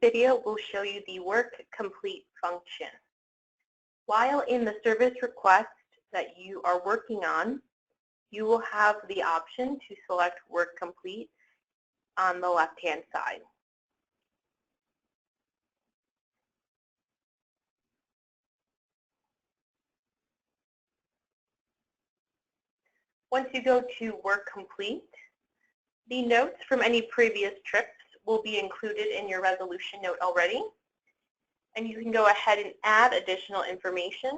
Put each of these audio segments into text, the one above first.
video will show you the work complete function. While in the service request that you are working on, you will have the option to select work complete on the left-hand side. Once you go to work complete, the notes from any previous trips will be included in your resolution note already, and you can go ahead and add additional information.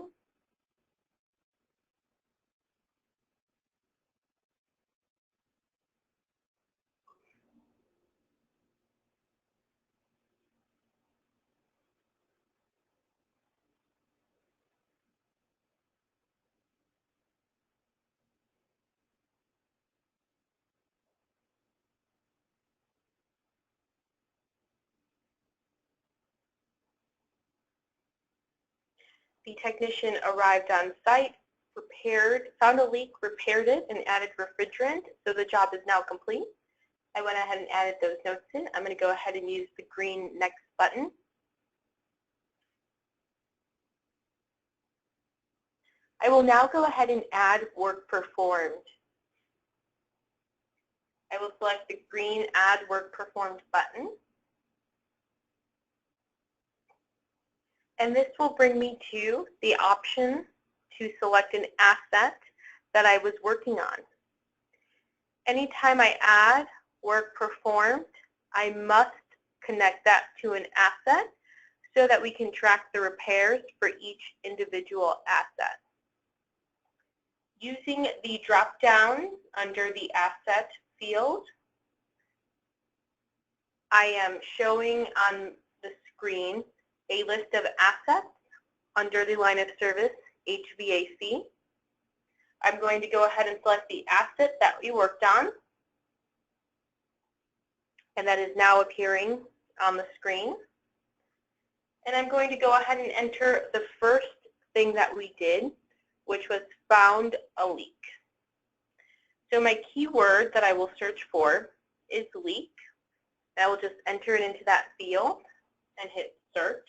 The technician arrived on site, found a leak, repaired it, and added refrigerant, so the job is now complete. I went ahead and added those notes in. I'm going to go ahead and use the green Next button. I will now go ahead and add work performed. I will select the green Add Work Performed button. And this will bring me to the option to select an asset that I was working on. Anytime I add work performed, I must connect that to an asset so that we can track the repairs for each individual asset. Using the drop-down under the asset field, I am showing on the screen a list of assets under the line of service HVAC. I'm going to go ahead and select the asset that we worked on, and that is now appearing on the screen. And I'm going to go ahead and enter the first thing that we did, which was found a leak. So my keyword that I will search for is leak. I will just enter it into that field and hit search.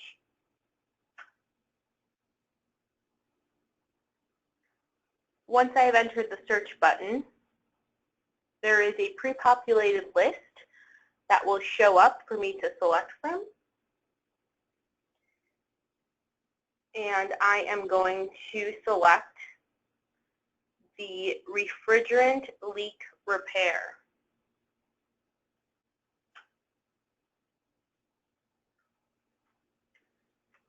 Once I have entered the search button, there is a pre-populated list that will show up for me to select from. And I am going to select the refrigerant leak repair.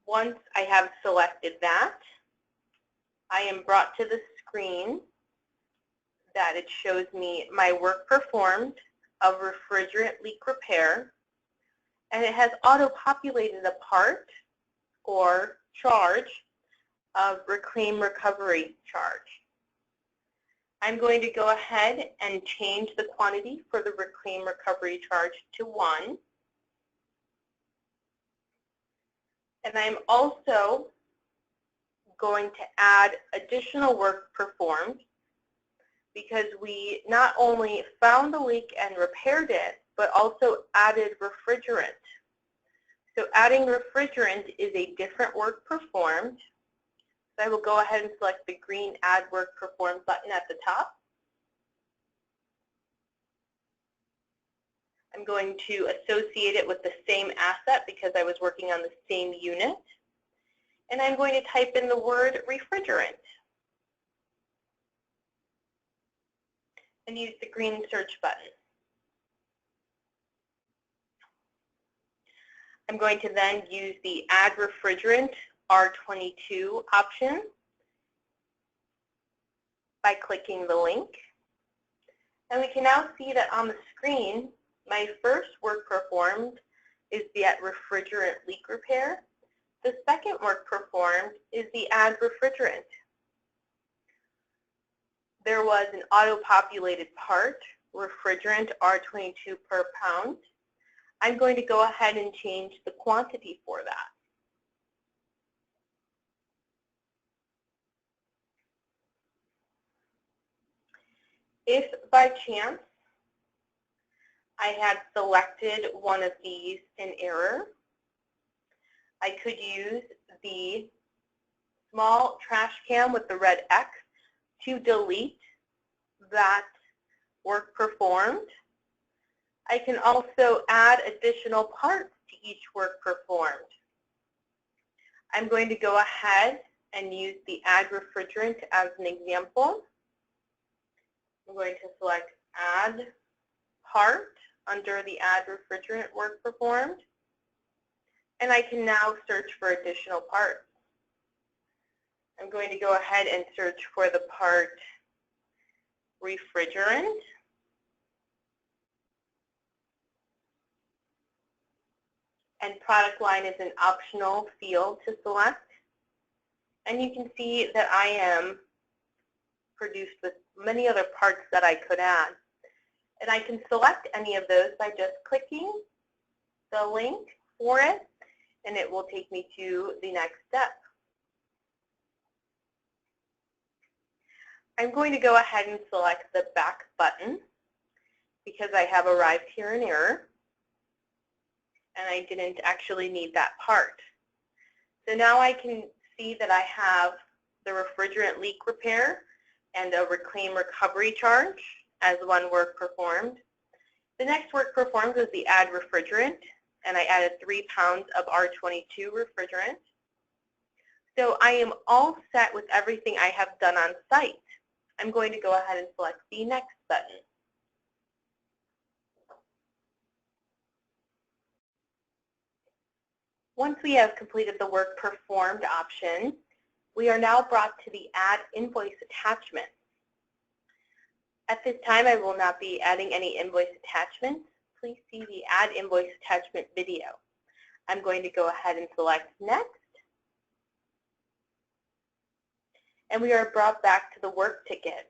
Once I have selected that, I am brought to the screen that it shows me my work performed of refrigerant leak repair, and it has auto-populated a part or charge of reclaim recovery charge. I'm going to go ahead and change the quantity for the reclaim recovery charge to 1. And I'm also going to add additional work performed because we not only found the leak and repaired it, but also added refrigerant. So adding refrigerant is a different work performed. So I will go ahead and select the green Add Work Performed button at the top. I'm going to associate it with the same asset because I was working on the same unit. And I'm going to type in the word refrigerant and use the green search button. I'm going to then use the Add Refrigerant R22 option by clicking the link. And we can now see that on the screen, my first work performed is the Add Refrigerant leak repair. The second work performed is the Add Refrigerant. There was an auto-populated part, refrigerant R22 per pound. I'm going to go ahead and change the quantity for that. If by chance I had selected one of these in error, I could use the small trash can with the red X to delete that work performed. I can also add additional parts to each work performed. I'm going to go ahead and use the Add Refrigerant as an example. I'm going to select Add Part under the Add Refrigerant work performed, and I can now search for additional parts. I'm going to go ahead and search for the part refrigerant. And product line is an optional field to select. And you can see that I am produced with many other parts that I could add. And I can select any of those by just clicking the link for it, and it will take me to the next step. I'm going to go ahead and select the back button because I have arrived here in error, and I didn't actually need that part. So now I can see that I have the refrigerant leak repair and a reclaim recovery charge as one work performed. The next work performed was the Add Refrigerant, and I added 3 pounds of R22 refrigerant. So I am all set with everything I have done on site. I'm going to go ahead and select the Next button. Once we have completed the work performed option, we are now brought to the Add Invoice Attachment. At this time, I will not be adding any invoice attachments. Please see the Add Invoice Attachment video. I'm going to go ahead and select Next. And we are brought back to the work ticket.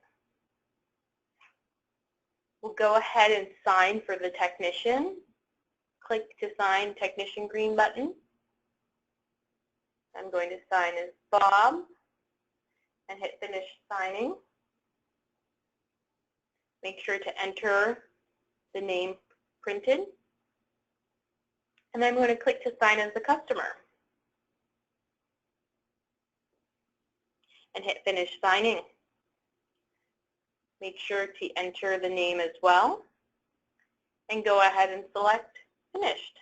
We'll go ahead and sign for the technician. Click to sign technician green button. I'm going to sign as Bob and hit finish signing. Make sure to enter the name printed. And I'm going to click to sign as the customer and hit finish signing. Make sure to enter the name as well and go ahead and select finished.